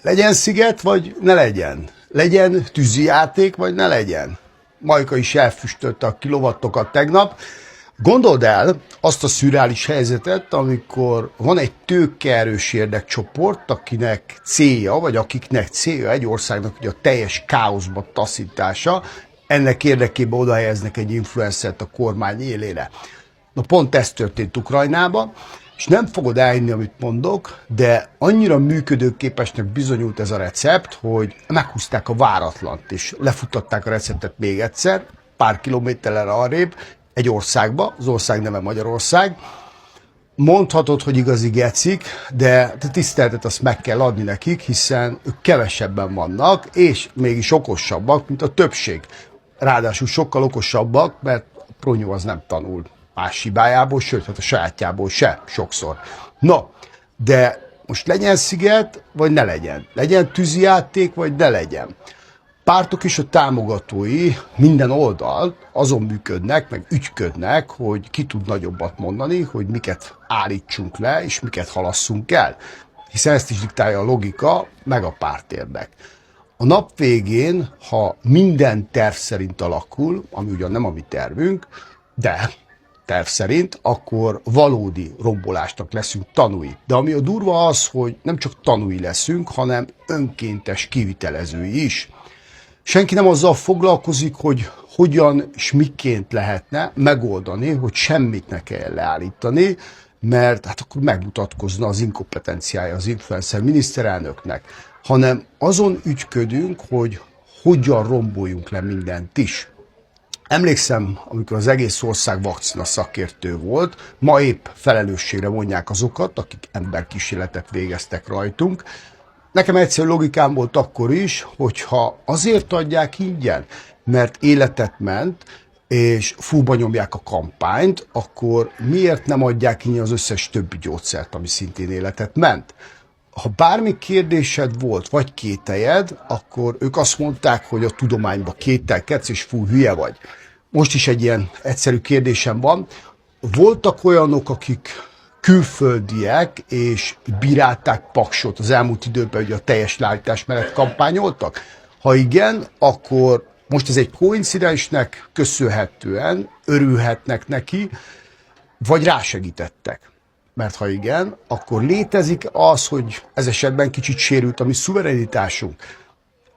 Legyen sziget, vagy ne legyen? Legyen tűzijáték, vagy ne legyen? Majka is elfüstölte a kilovattokat tegnap. Gondold el azt a szürreális helyzetet, amikor van egy tőkeerős érdekcsoport, akinek célja, vagy akiknek célja egy országnak ugye a teljes káoszba taszítása, ennek érdekében oda helyeznek egy influencert a kormány élére. Na pont ez történt Ukrajnában, és nem fogod elhinni, amit mondok, de annyira működőképesnek bizonyult ez a recept, hogy meghúzták a váratlant, és lefutatták a receptet még egyszer, pár kilométerrel arrébb, egy országba, az ország neve Magyarország. Mondhatod, hogy igazi gecik, de tiszteletet azt meg kell adni nekik, hiszen ők kevesebben vannak, és mégis okosabbak, mint a többség. Ráadásul sokkal okosabbak, mert a Pronyó az nem tanul más hibájából, sőt, hát a sajátjából se sokszor. Na, de most legyen sziget, vagy ne legyen? Legyen tűzijáték, vagy ne legyen? Pártok és a támogatói minden oldal azon működnek, meg ügyködnek, hogy ki tud nagyobbat mondani, hogy miket állítsunk le, és miket halasszunk el. Hiszen ezt is diktálja a logika, meg a pártérdek. A nap végén, ha minden terv szerint alakul, ami ugyan nem a mi tervünk, de terv szerint, akkor valódi rombolásnak leszünk tanúi. De ami a durva az, hogy nem csak tanúi leszünk, hanem önkéntes kivitelezői is. Senki nem azzal foglalkozik, hogy hogyan és miként lehetne megoldani, hogy semmit ne kell leállítani, mert hát akkor megmutatkozna az inkompetenciája az influencer miniszterelnöknek, hanem azon ügyködünk, hogy hogyan romboljunk le mindent is. Emlékszem, amikor az egész ország vakcina szakértő volt, ma épp felelősségre vonják azokat, akik emberkísérletet végeztek rajtunk. Nekem egyszerű logikám volt akkor is, hogyha azért adják ingyen, mert életet ment, és fúba nyomják a kampányt, akkor miért nem adják ingyen az összes többi gyógyszert, ami szintén életet ment? Ha bármi kérdésed volt, vagy kételjed, akkor ők azt mondták, hogy a tudományba kételkedsz, és hülye vagy. Most is egy ilyen egyszerű kérdésem van. Voltak olyanok, akik külföldiek, és bírálták Paksot az elmúlt időben, hogy a teljes leállítás mellett kampányoltak? Ha igen, akkor most ez egy koincidensnek köszönhetően örülhetnek neki, vagy rásegítettek. Mert ha igen, akkor létezik az, hogy ez esetben kicsit sérült a mi szuverenitásunk.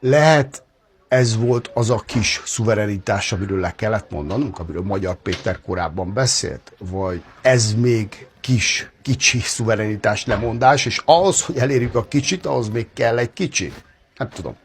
Lehet ez volt az a kis szuverenitás, amiről le kellett mondanunk, amiről Magyar Péter korábban beszélt? Vagy ez még kicsi szuverenitás lemondás, és ahhoz, hogy elérjük a kicsit, ahhoz még kell egy kicsi? Nem tudom.